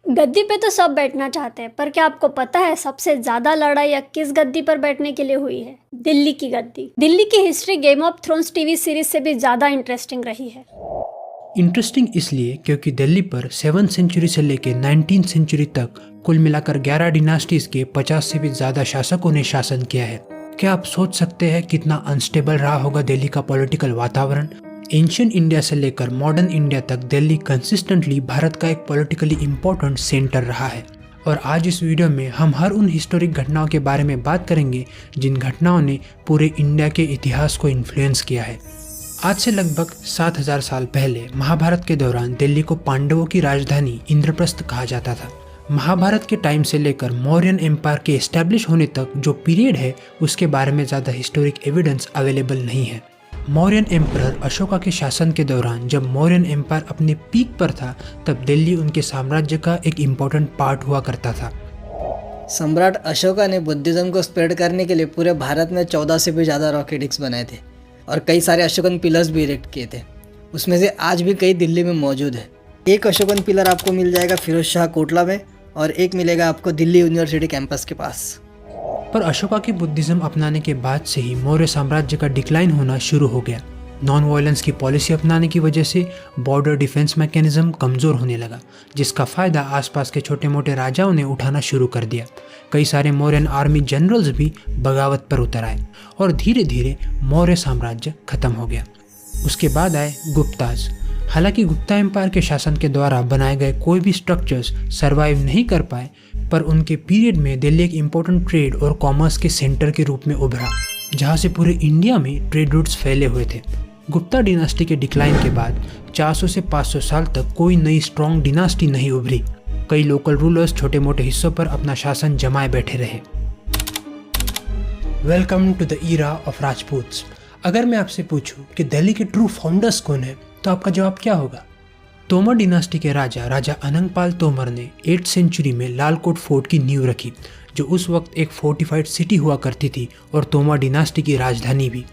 गद्दी पे तो सब बैठना चाहते हैं, पर क्या आपको पता है सबसे ज्यादा लड़ाई या किस गद्दी पर बैठने के लिए हुई है? दिल्ली की गद्दी। दिल्ली की history game of thrones TV series से भी ज्यादा इंटरेस्टिंग रही है। इंटरेस्टिंग इसलिए क्योंकि दिल्ली पर 7th सेंचुरी से लेकर 19th सेंचुरी तक कुल मिलाकर 11 डिनास्टीज के 50 से भी ज्यादा शासकों ने शासन किया है। क्या आप सोच सकते हैं कितना अनस्टेबल रहा होगा दिल्ली का पॉलिटिकल वातावरण? एंशियंट इंडिया से लेकर मॉडर्न इंडिया तक दिल्ली कंसिस्टेंटली भारत का एक पॉलिटिकली इम्पोर्टेंट सेंटर रहा है। और आज इस वीडियो में हम हर उन हिस्टोरिक घटनाओं के बारे में बात करेंगे जिन घटनाओं ने पूरे इंडिया के इतिहास को इन्फ्लुएंस किया है। आज से लगभग 7000 साल पहले महाभारत के दौरान दिल्ली को पांडवों की राजधानी इंद्रप्रस्थ कहा जाता था। महाभारत के टाइम से लेकर मौर्यन एम्पायर के एस्टेब्लिश होने तक जो पीरियड है उसके बारे में ज़्यादा हिस्टोरिक एविडेंस अवेलेबल नहीं है। मौर्यन एम्परर अशोका के शासन के दौरान जब मौर्यन एम्पायर अपने पीक पर था तब दिल्ली उनके साम्राज्य का एक इम्पोर्टेंट पार्ट हुआ करता था। सम्राट अशोका ने बुद्धिज्म को स्प्रेड करने के लिए पूरे भारत में 14 से भी ज़्यादा रॉकेटिक्स बनाए थे और कई सारे अशोकन पिलर्स भी इरेक्ट किए थे। उसमें से आज भी कई दिल्ली में मौजूद है। एक अशोकन पिलर आपको मिल जाएगा फिरोज शाह कोटला में और एक मिलेगा आपको दिल्ली यूनिवर्सिटी कैंपस के पास। पर अशोका की बुद्धिज्म अपनाने के बाद से ही मौर्य साम्राज्य का डिक्लाइन होना शुरू हो गया। नॉन वायलेंस की पॉलिसी अपनाने की वजह से बॉर्डर डिफेंस मैकेनिज्म कमज़ोर होने लगा, जिसका फ़ायदा आसपास के छोटे मोटे राजाओं ने उठाना शुरू कर दिया। कई सारे मौर्यन आर्मी जनरल्स भी बगावत पर उतर आए और धीरे धीरे मौर्य साम्राज्य खत्म हो गया। उसके बाद आए गुप्ताज। हालांकि गुप्ता एम्पायर के शासन के द्वारा बनाए गए कोई भी स्ट्रक्चर्स सरवाइव नहीं कर पाए, पर उनके पीरियड में दिल्ली एक इम्पोर्टेंट ट्रेड और कॉमर्स के सेंटर के रूप में उभरा, जहां से पूरे इंडिया में ट्रेड रूट्स फैले हुए थे। गुप्ता डिनास्टी के डिक्लाइन के बाद 400 से 500 साल तक कोई नई स्ट्रॉन्ग डिनास्टी नहीं उभरी। कई लोकल रूलर्स छोटे मोटे हिस्सों पर अपना शासन जमाए बैठे रहे। Welcome to the era of Rajputs. अगर मैं आपसे पूछूं कि दिल्ली के ट्रू फाउंडर्स कौन है तो आपका जवाब क्या होगा? तोमर डिनास्टी के राजा अनंगपाल तोमर ने 8th सेंचुरी में लालकोट फोर्ट की नींव रखी, जो उस वक्त एक फोर्टिफाइड सिटी हुआ करती थी और तोमर डिनास्टी की राजधानी भी।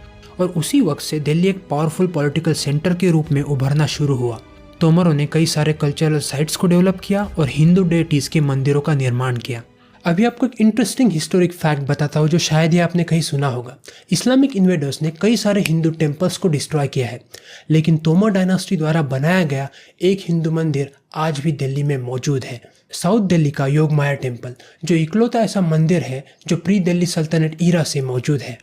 और उसी वक्त से दिल्ली एक पावरफुल पॉलिटिकल सेंटर के रूप में उभरना शुरू हुआ। तोमरों ने कई सारे कल्चरल साइट्स को डेवलप किया और हिंदू डेटीज के मंदिरों का निर्माण किया। अभी आपको एक इंटरेस्टिंग हिस्टोरिक फैक्ट बताता हूँ जो शायद ये आपने कहीं सुना होगा। इस्लामिक इन्वेडर्स ने कई सारे हिंदू टेम्पल्स को डिस्ट्रॉय किया है, लेकिन तोमर डायनास्टी द्वारा बनाया गया एक हिंदू मंदिर आज भी दिल्ली में मौजूद है। साउथ दिल्ली का योगमाया टेम्पल, जो इकलौता ऐसा मंदिर है जो प्री दिल्ली सल्तनत ईरा से मौजूद है।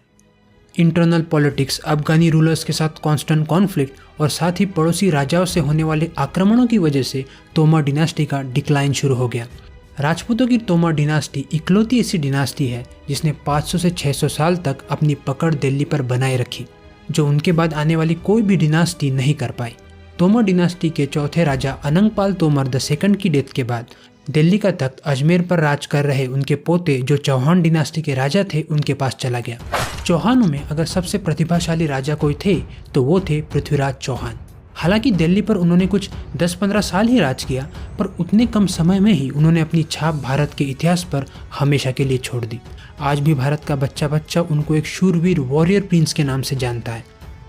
इंटरनल पॉलिटिक्स, अफगानी रूलर्स के साथ कांस्टेंट कॉन्फ्लिक्ट और साथ ही पड़ोसी राजाओं से होने वाले आक्रमणों की वजह से तोमर डिनास्टी का डिक्लाइन शुरू हो गया। राजपूतों की तोमर डिनास्टी इकलौती ऐसी डिनास्टी है जिसने 500 से 600 साल तक अपनी पकड़ दिल्ली पर बनाए रखी, जो उनके बाद आने वाली कोई भी डिनास्टी नहीं कर पाई। तोमर डिनास्टी के चौथे राजा अनंगपाल तोमर द सेकंड की डेथ के बाद दिल्ली का तख्त अजमेर पर राज कर रहे उनके पोते जो चौहान डिनास्टी के राजा थे उनके पास चला गया। चौहानों में अगर सबसे प्रतिभाशाली राजा कोई थे तो वो थे पृथ्वीराज चौहान। हालांकि दिल्ली पर उन्होंने कुछ 10-15 साल ही राज किया, पर उतने कम समय में ही उन्होंने अपनी छाप भारत के इतिहास पर हमेशा के लिए छोड़ दी। आज भी भारत का बच्चा बच्चा उनको एक शूरवीर वॉरियर प्रिंस के नाम से जानता है।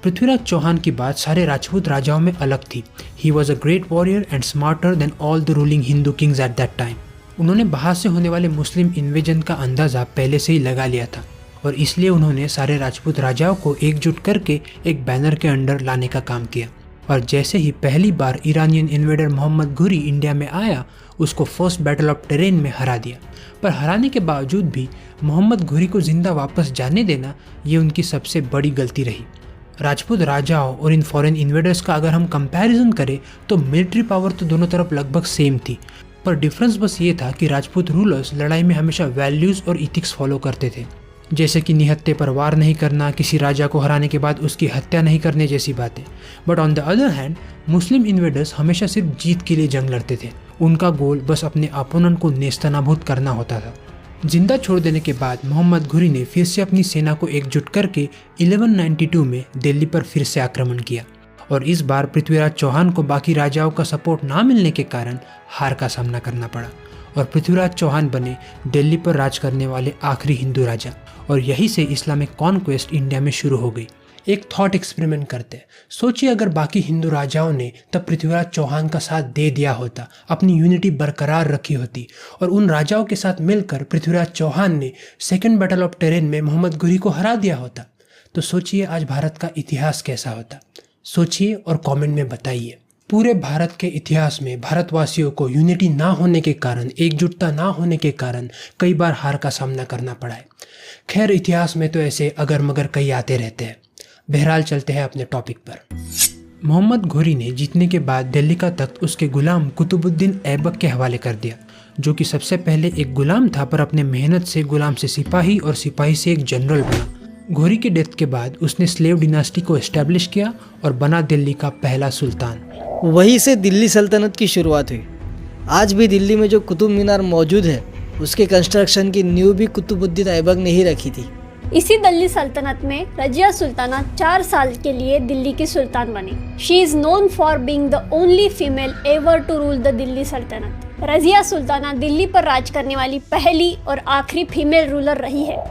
पृथ्वीराज चौहान की बात सारे राजपूत राजाओं में अलग थी। He was a great warrior and smarter than all the ruling Hindu Kings at that time. उन्होंने बाहर से होने वाले मुस्लिम इन्वेजन का अंदाजा पहले से ही लगा लिया था और इसलिए उन्होंने सारे राजपूत राजाओं को एकजुट करके एक बैनर के अंडर लाने का काम किया। और जैसे ही पहली बार ईरानियन इन्वेडर मोहम्मद घुरी इंडिया में आया, उसको फर्स्ट बैटल ऑफ टेरेन में हरा दिया। पर हराने के बावजूद भी मोहम्मद घुरी को जिंदा वापस जाने देना ये उनकी सबसे बड़ी गलती रही। राजपूत राजाओं और इन फॉरेन इन्वेडर्स का अगर हम कंपैरिजन करें तो मिलिट्री पावर तो दोनों तरफ लगभग सेम थी, पर डिफरेंस बस ये था कि राजपूत रूलर्स लड़ाई में हमेशा वैल्यूज़ और इथिक्स फॉलो करते थे, जैसे कि निहत्थे पर वार नहीं करना, किसी राजा को हराने के बाद उसकी हत्या नहीं करने जैसी बातें। But on the other hand Muslim invaders हमेशा सिर्फ जीत के लिए जंग लड़ते थे। उनका गोल बस अपने अपोनेंट को नेस्तनाबूद करना होता था। जिंदा छोड़ देने के बाद मोहम्मद घुरी ने फिर से अपनी सेना को एकजुट करके 1192 में दिल्ली पर फिर से आक्रमण किया और इस बार पृथ्वीराज चौहान को बाकी राजाओं का सपोर्ट ना मिलने के कारण हार का सामना करना पड़ा और पृथ्वीराज चौहान बने दिल्ली पर राज करने वाले आखिरी हिंदू राजा। और यहीं से इस्लामिक कॉन्क्वेस्ट इंडिया में शुरू हो गई। एक थॉट एक्सपेरिमेंट करते हैं। सोचिए अगर बाकी हिंदू राजाओं ने तब पृथ्वीराज चौहान का साथ दे दिया होता, अपनी यूनिटी बरकरार रखी होती और उन राजाओं के साथ मिलकर पृथ्वीराज चौहान ने सेकेंड बैटल ऑफ टेरेन में मोहम्मद घुरी को हरा दिया होता, तो सोचिए आज भारत का इतिहास कैसा होता। सोचिए और कमेंट में बताइए। पूरे भारत के इतिहास में भारतवासियों को यूनिटी ना होने के कारण, एकजुटता ना होने के कारण कई बार हार का सामना करना पड़ा है। खैर इतिहास में तो ऐसे अगर मगर कई आते रहते हैं। बहरहाल चलते हैं अपने टॉपिक पर। मोहम्मद घुरी ने जीतने के बाद दिल्ली का तख्त उसके गुलाम कुतुबुद्दीन ऐबक के हवाले कर दिया, जो कि सबसे पहले एक गुलाम था पर अपने मेहनत से गुलाम से सिपाही और सिपाही से एक जनरल बना। घुरी की डेथ के बाद उसने स्लेव डिनास्टी को एस्टेब्लिश किया और बना दिल्ली का पहला सुल्तान। वहीं से दिल्ली सल्तनत की शुरुआत हुई। आज भी दिल्ली में जो कुतुब मीनार मौजूद है उसके कंस्ट्रक्शन की नींव भी कुतुबुद्दीन ऐबक ने ही रखी थी। इसी दिल्ली सल्तनत में रजिया सुल्ताना 4 साल के लिए दिल्ली की सुल्तान बनी। She is known for being the only female ever to rule the Delhi सल्तनत। रजिया सुल्ताना दिल्ली पर राज करने वाली पहली और आखिरी फीमेल रूलर रही है।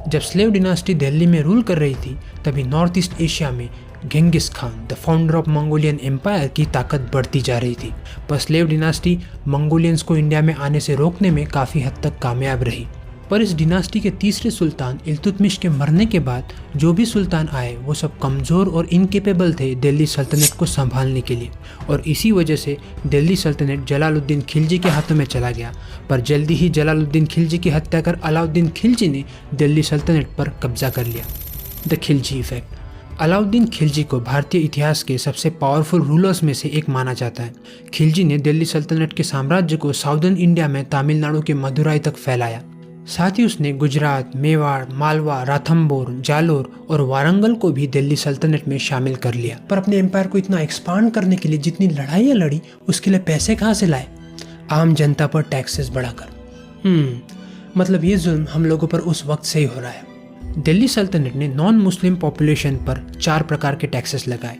जब स्लेव डिनास्टी दिल्ली में रूल कर रही थी तभी नॉर्थ ईस्ट एशिया में Genghis Khan, the founder of Mongolian empire की ताकत बढ़ती जा रही थी, पर स्लेव डिनास्टी मंगोलियंस को इंडिया में आने से रोकने में काफ़ी हद तक कामयाब रही। पर इस डिनास्टी के तीसरे सुल्तान इल्तुतमिश के मरने के बाद जो भी सुल्तान आए वो सब कमज़ोर और इनकेपेबल थे दिल्ली सल्तनत को संभालने के लिए, और इसी वजह से दिल्ली सल्तनत जलालुद्दीन खिलजी के हाथों में चला गया। पर जल्दी ही जलालुद्दीन खिलजी की हत्या कर अलाउद्दीन खिलजी ने दिल्ली सल्तनत पर कब्जा कर लिया। The Khilji effect. अलाउद्दीन खिलजी को भारतीय इतिहास के सबसे पावरफुल रूलर्स में से एक माना जाता है। खिलजी ने दिल्ली सल्तनत के साम्राज्य को साउदर्न इंडिया में तमिलनाडु के मदुराई तक फैलाया। साथ ही उसने गुजरात, मेवाड़, मालवा, राथम्बोर, जालोर और वारंगल को भी दिल्ली सल्तनत में शामिल कर लिया। पर अपने एम्पायर को इतना एक्सपांड करने के लिए जितनी लड़ाइयाँ लड़ी उसके लिए पैसे कहाँ से लाए? आम जनता पर टैक्सेस बढ़ाकर। मतलब ये जुल्म हम लोगों पर उस वक्त से ही हो रहा है। दिल्ली सल्तनत ने नॉन मुस्लिम पॉपुलेशन पर 4 प्रकार के टैक्सेस लगाए।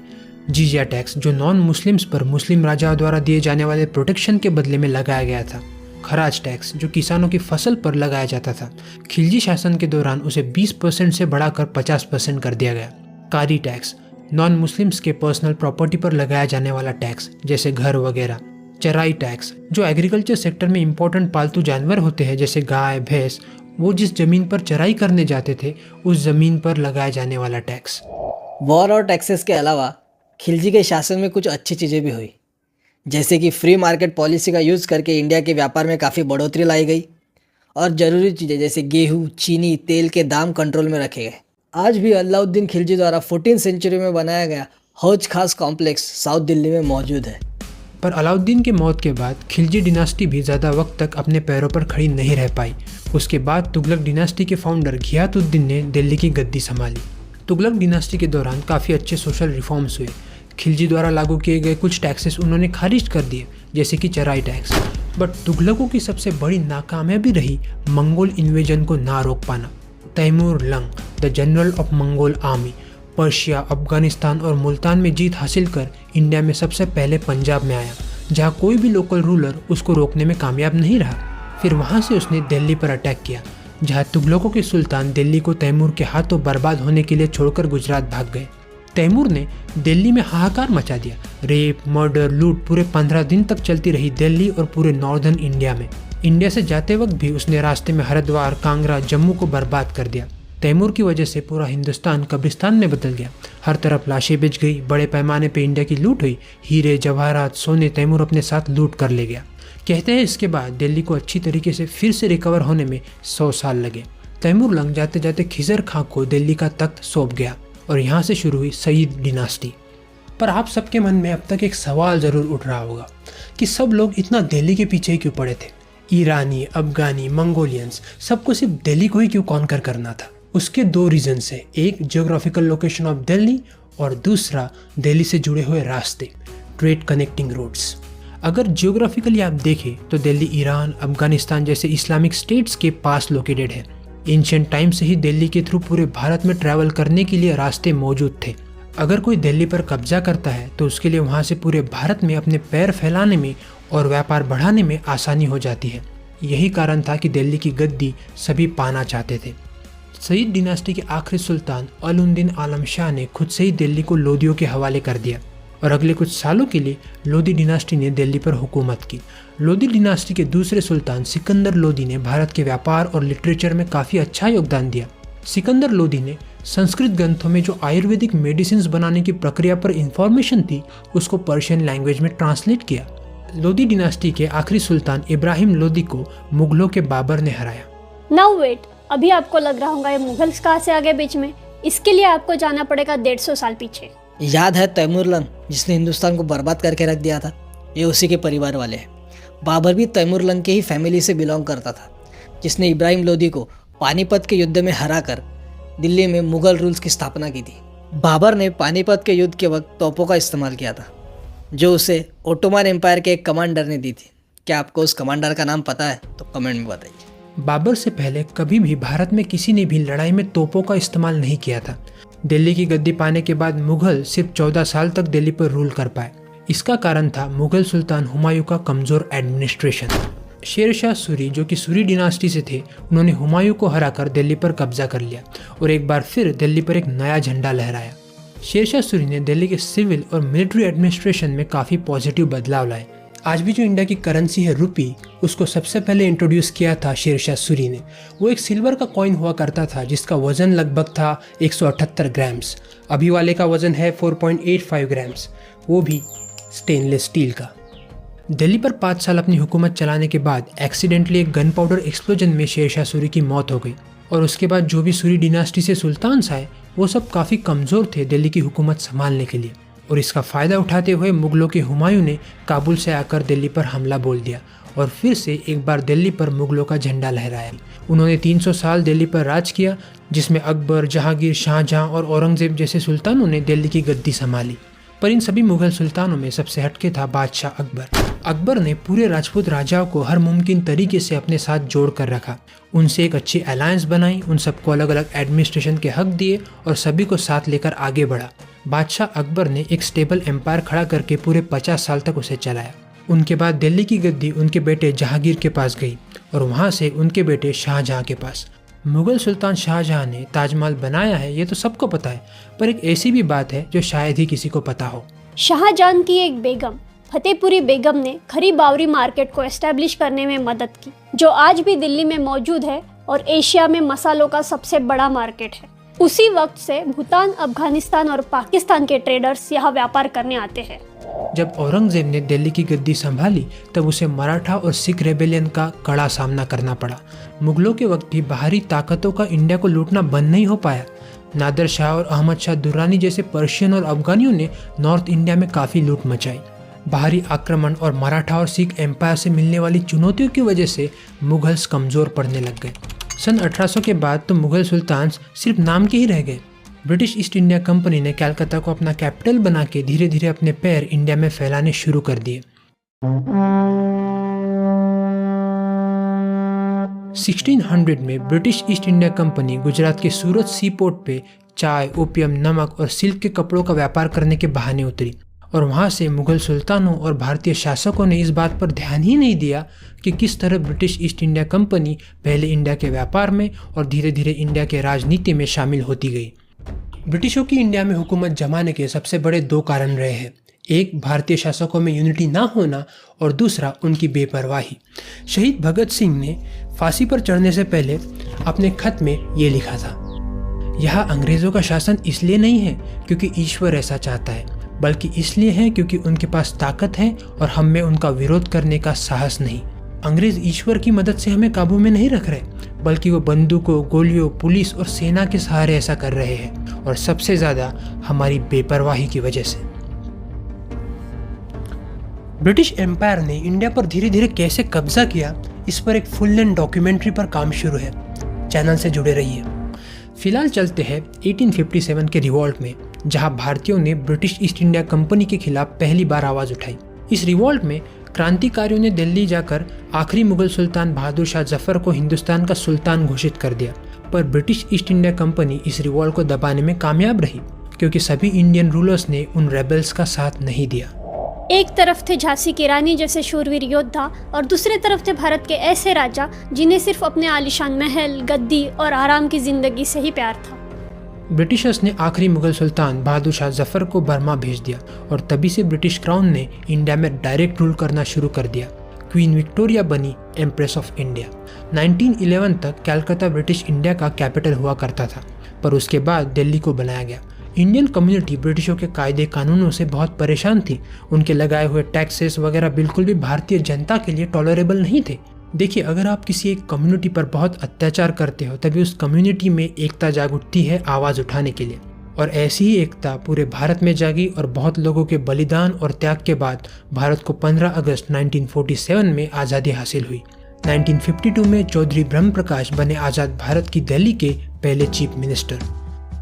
जिजिया टैक्स, जो नॉन मुस्लिम्स पर मुस्लिम राजाओं द्वारा दिए जाने वाले प्रोटेक्शन के बदले में लगाया गया था। खराज टैक्स, जो किसानों की फसल पर लगाया जाता था। खिलजी शासन के दौरान उसे 20% से बढ़ाकर 50% कर दिया गया। कारी टैक्स, नॉन मुस्लिम्स के पर्सनल प्रॉपर्टी पर लगाया जाने वाला टैक्स, जैसे घर वगैरह। चराई टैक्स, जो एग्रीकल्चर सेक्टर में इंपॉर्टेंट पालतू जानवर होते हैं जैसे गाय, भैंस, वो जिस जमीन पर चराई करने जाते थे उस जमीन पर लगाए जाने वाला टैक्स। वॉर और टैक्सेस के अलावा खिलजी के शासन में कुछ अच्छी चीज़ें भी हुई, जैसे कि फ्री मार्केट पॉलिसी का यूज़ करके इंडिया के व्यापार में काफ़ी बढ़ोतरी लाई गई और ज़रूरी चीज़ें जैसे गेहूँ, चीनी, तेल के दाम कंट्रोल में रखे गए। आज भी अलाउद्दीन खिलजी द्वारा 14वीं सेंचुरी में बनाया गया हौज खास कॉम्प्लेक्स साउथ दिल्ली में मौजूद है। पर अलाउद्दीन के मौत के बाद खिलजी डिनास्टी भी ज़्यादा वक्त तक अपने पैरों पर खड़ी नहीं रह पाई। उसके बाद तुगलक डिनास्टी के फाउंडर घियातुद्दीन ने दिल्ली की गद्दी संभाली। तुगलक डिनास्टी के दौरान काफ़ी अच्छे सोशल रिफॉर्म्स हुए। खिलजी द्वारा लागू किए गए कुछ टैक्सेस उन्होंने खारिज कर दिए, जैसे कि चराई टैक्स। बट तुगलकों की सबसे बड़ी नाकामयाबी रही मंगोल इन्वेजन को ना रोक पाना। Timur Lang, the general of Mongol army, Persia, Afghanistan और मुल्तान में जीत हासिल कर इंडिया में सबसे पहले पंजाब में आया, जहाँ कोई भी लोकल रूलर उसको रोकने में कामयाब नहीं रहा। फिर वहाँ से उसने दिल्ली पर अटैक किया, जहाँ तुगलकों के सुल्तान दिल्ली को तैमूर के हाथों बर्बाद होने के लिए छोड़कर गुजरात भाग गए। तैमूर ने दिल्ली में हाहाकार मचा दिया। रेप, मर्डर, लूट पूरे 15 दिन तक चलती रही दिल्ली और पूरे नॉर्दर्न इंडिया में। इंडिया से जाते वक्त भी उसने रास्ते में हरिद्वार, कांगड़ा, जम्मू को बर्बाद कर दिया। तैमूर की वजह से पूरा हिंदुस्तान कब्रिस्तान में बदल गया। हर तरफ लाशें बिछ गई, बड़े पैमाने पे इंडिया की लूट हुई। हीरे, जवाहरात, सोने तैमूर अपने साथ लूट कर ले गया। कहते हैं इसके बाद दिल्ली को अच्छी तरीके से फिर से रिकवर होने में 100 साल लगे। तैमूर लंग जाते जाते खिजर खां को दिल्ली का तख्त सौंप गया और यहाँ से शुरू हुई सईद डिनास्टी। पर आप सबके मन में अब तक एक सवाल ज़रूर उठ रहा होगा कि सब लोग इतना दिल्ली के पीछे क्यों पड़े थे? ईरानी, अफगानी, मंगोलियंस, सबको सिर्फ दिल्ली को ही क्यों कॉन्कर करना था? उसके 2 रीजन है। एक, जियोग्राफिकल लोकेशन ऑफ दिल्ली, और दूसरा दिल्ली से जुड़े हुए रास्ते, ट्रेड कनेक्टिंग रोड्स। अगर जियोग्राफिकली आप देखें तो दिल्ली ईरान, अफगानिस्तान जैसे इस्लामिक स्टेट्स के पास लोकेटेड है। एंशिएंट टाइम से ही दिल्ली के थ्रू पूरे भारत में ट्रैवल करने के लिए रास्ते मौजूद थे। अगर कोई दिल्ली पर कब्जा करता है तो उसके लिए वहाँ से पूरे भारत में अपने पैर फैलाने में और व्यापार बढ़ाने में आसानी हो जाती है। यही कारण था कि दिल्ली की गद्दी सभी पाना चाहते थे। सईद डिनास्टी के आखिरी सुल्तान अलउद्दीन आलम शाह ने खुद से ही दिल्ली को लोदियों के हवाले कर दिया और अगले कुछ सालों के लिए लोदी डिनास्टी ने दिल्ली पर हुकूमत की। लोदी डिनास्टी के दूसरे सुल्तान सिकंदर लोदी ने भारत के व्यापार और लिटरेचर में काफ़ी अच्छा योगदान दिया। सिकंदर लोदी ने संस्कृत ग्रंथों में जो आयुर्वेदिक मेडिसिन बनाने की प्रक्रिया पर इंफॉर्मेशन थी उसको पर्शियन लैंग्वेज में ट्रांसलेट किया। लोदी डिनास्टी के आखिरी सुल्तान इब्राहिम लोदी को मुगलों के बाबर ने हराया। नाउ वेट, अभी आपको लग रहा होगा ये मुगल्स कहाँ से आ गए बीच में। इसके लिए आपको जाना पड़ेगा 150 साल पीछे। याद है तैमूरलंग जिसने हिंदुस्तान को बर्बाद करके रख दिया था? ये उसी के परिवार वाले हैं। बाबर भी तैमूरलंग के ही फैमिली से बिलोंग करता था, जिसने इब्राहिम लोदी को पानीपत के युद्ध में हराकर दिल्ली में मुगल रूल्स की स्थापना की थी। बाबर ने पानीपत के युद्ध के वक्त तोपों का इस्तेमाल किया था, जो उसे ओटोमन एम्पायर के एक कमांडर ने दी थी। क्या आपको उस कमांडर का नाम पता है? तो कमेंट में बताइए। बाबर से पहले कभी भी भारत में किसी ने भी लड़ाई में तोपों का इस्तेमाल नहीं किया था। दिल्ली की गद्दी पाने के बाद मुगल सिर्फ 14 साल तक दिल्ली पर रूल कर पाए। इसका कारण था मुगल सुल्तान हुमायूं का कमज़ोर एडमिनिस्ट्रेशन। शेर शाह सूरी, जो कि सूरी डिनास्टी से थे, उन्होंने हुमायूं को हराकर दिल्ली पर कब्जा कर लिया और एक बार फिर दिल्ली पर एक नया झंडा लहराया। शेर शाह सूरी ने दिल्ली के सिविल और मिलिट्री एडमिनिस्ट्रेशन में काफ़ी पॉजिटिव बदलाव लाए। आज भी जो इंडिया की करेंसी है रुपी, उसको सबसे पहले इंट्रोड्यूस किया था शेर शाह सूरी ने। वो एक सिल्वर का कॉइन हुआ करता था जिसका वजन लगभग था 178 ग्राम्स। अभी वाले का वजन है 4.85 ग्राम्स, वो भी स्टेनलेस स्टील का। दिल्ली पर 5 साल अपनी हुकूमत चलाने के बाद एक्सीडेंटली एक गन पाउडर एक्सप्लोजन में शेर शाह सूरी की मौत हो गई और उसके बाद जो भी सूरी डिनास्टी से सुल्तान्स आए वो सब काफ़ी कमज़ोर थे दिल्ली की हुकूमत संभालने के लिए। और इसका फ़ायदा उठाते हुए मुगलों के हुमायूं ने काबुल से आकर दिल्ली पर हमला बोल दिया और फिर से एक बार दिल्ली पर मुगलों का झंडा लहराया। उन्होंने 300 साल दिल्ली पर राज किया, जिसमें अकबर, जहांगीर, शाहजहां और औरंगजेब जैसे सुल्तानों ने दिल्ली की गद्दी संभाली। पर इन सभी मुगल सुल्तानों में सबसे हटके था बादशाह अकबर। अकबर ने पूरे राजपूत राजाओं को हर मुमकिन तरीके से अपने साथ जोड़ कर रखा, उनसे एक अच्छी अलायंस बनाई, उन सबको अलग अलग एडमिनिस्ट्रेशन के हक दिए और सभी को साथ लेकर आगे बढ़ा। बादशाह अकबर ने एक स्टेबल एम्पायर खड़ा करके पूरे 50 साल तक उसे चलाया। उनके बाद दिल्ली की गद्दी उनके बेटे जहांगीर के पास गई और वहाँ से उनके बेटे शाहजहां के पास। मुगल सुल्तान शाहजहां ने ताजमहल बनाया है, ये तो सबको पता है, पर एक ऐसी भी बात है जो शायद ही किसी को पता हो। शाहजहां की एक बेगम फतेहपुरी बेगम ने खरी बावरी मार्केट को एस्टेब्लिश करने में मदद की, जो आज भी दिल्ली में मौजूद है और एशिया में मसालों का सबसे बड़ा मार्केट है। उसी वक्त से भूटान, अफगानिस्तान और पाकिस्तान के ट्रेडर्स यहाँ व्यापार करने आते हैं। जब औरंगजेब ने दिल्ली की गद्दी संभाली तब उसे मराठा और सिख रेबेलियन का कड़ा सामना करना पड़ा। मुगलों के वक्त भी बाहरी ताकतों का इंडिया को लूटना बंद नहीं हो पाया। नादिर शाह और अहमद शाह दुर्रानी जैसे पर्शियन और अफगानियों ने नॉर्थ इंडिया में काफ़ी लूट मचाई। बाहरी आक्रमण और मराठा और सिख एम्पायर से मिलने वाली चुनौतियों की वजह से मुगल्स कमज़ोर पड़ने लग गए। सन 1800 के बाद तो मुगल सुल्तान सिर्फ नाम के ही रह गए। ब्रिटिश ईस्ट इंडिया कंपनी ने कलकत्ता को अपना कैपिटल बना के धीरे धीरे अपने पैर इंडिया में फैलाने शुरू कर दिए। 1600 में British east India company Gujarat के सूरत सी पोर्ट पे चाय, ओपियम, नमक और सिल्क के कपड़ों का व्यापार करने के बहाने उतरी और वहाँ से मुगल सुल्तानों और भारतीय शासकों ने इस बात पर ध्यान ही नहीं दिया कि किस तरह ब्रिटिश ईस्ट इंडिया कंपनी पहले इंडिया के व्यापार में और धीरे धीरे इंडिया के राजनीति में शामिल होती गई। ब्रिटिशों की इंडिया में हुकूमत जमाने के सबसे बड़े 2 कारण रहे हैं। एक, भारतीय शासकों में यूनिटी ना होना और दूसरा, उनकी बेपरवाही। शहीद भगत सिंह ने फांसी पर चढ़ने से पहले अपने खत में ये लिखा था, यहाँ अंग्रेज़ों का शासन इसलिए नहीं है क्योंकि ईश्वर ऐसा चाहता है, बल्कि इसलिए है क्योंकि उनके पास ताकत है और हम में उनका विरोध करने का साहस नहीं। अंग्रेज ईश्वर की मदद से हमें काबू में नहीं रख रहे, बल्कि वो बंदूकों, गोलियों, पुलिस और सेना के सहारे ऐसा कर रहे हैं, और सबसे ज़्यादा हमारी बेपरवाही की वजह से। ब्रिटिश एम्पायर ने इंडिया पर धीरे धीरे कैसे कब्जा किया, इस पर एक फुल लेंथ डॉक्यूमेंट्री पर काम शुरू है। चैनल से जुड़े रहिए। फिलहाल चलते हैं 1857 के रिवॉल्ट में, जहां भारतीयों ने ब्रिटिश ईस्ट इंडिया कंपनी के खिलाफ पहली बार आवाज़ उठाई। इस रिवॉल्ट में क्रांतिकारियों ने दिल्ली जाकर आखिरी मुगल सुल्तान बहादुर शाह जफर को हिंदुस्तान का सुल्तान घोषित कर दिया, पर ब्रिटिश ईस्ट इंडिया कंपनी इस रिवॉल्ट को दबाने में कामयाब रही क्योंकि सभी इंडियन रूलर्स ने उन रेबल्स का साथ नहीं दिया। एक तरफ थे झांसी की रानी जैसे शूरवीर योद्धा और दूसरे तरफ थे भारत के ऐसे राजा जिन्हें सिर्फ अपने आलीशान महल, गद्दी और आराम की जिंदगी से ही प्यार था। ब्रिटिशर्स ने आखिरी मुगल सुल्तान बहादुर शाह जफर को बर्मा भेज दिया और तभी से ब्रिटिश क्राउन ने इंडिया में डायरेक्ट रूल करना शुरू कर दिया। क्वीन विक्टोरिया बनी एम्प्रेस ऑफ इंडिया। 1911 तक कलकत्ता ब्रिटिश इंडिया का कैपिटल हुआ करता था, पर उसके बाद दिल्ली को बनाया गया। इंडियन कम्युनिटी ब्रिटिशों के कायदे कानूनों से बहुत परेशान थी। उनके लगाए हुए टैक्सेस वगैरह बिल्कुल भी भारतीय जनता के लिए टॉलरेबल नहीं थे। देखिए, अगर आप किसी एक कम्युनिटी पर बहुत अत्याचार करते हो तभी उस कम्युनिटी में एकता जाग उठती है आवाज़ उठाने के लिए, और ऐसी ही एकता पूरे भारत में जागी और बहुत लोगों के बलिदान और त्याग के बाद भारत को 15 अगस्त 1947 में आज़ादी हासिल हुई। 1952 में चौधरी ब्रह्म प्रकाश बने आज़ाद भारत की दिल्ली के पहले चीफ मिनिस्टर।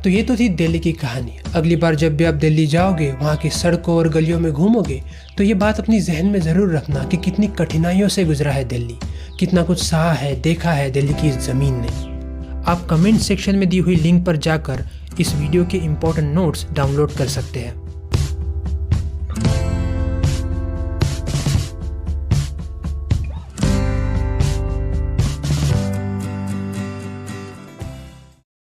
तो ये तो थी दिल्ली की कहानी। अगली बार जब भी आप दिल्ली जाओगे, वहाँ की सड़कों और गलियों में घूमोगे, तो ये बात अपनी जहन में ज़रूर रखना कि कितनी कठिनाइयों से गुजरा है दिल्ली, कितना कुछ सहा है, देखा है दिल्ली की इस ज़मीन ने। आप कमेंट सेक्शन में दी हुई लिंक पर जाकर इस वीडियो के इम्पोर्टेंट नोट्स डाउनलोड कर सकते हैं।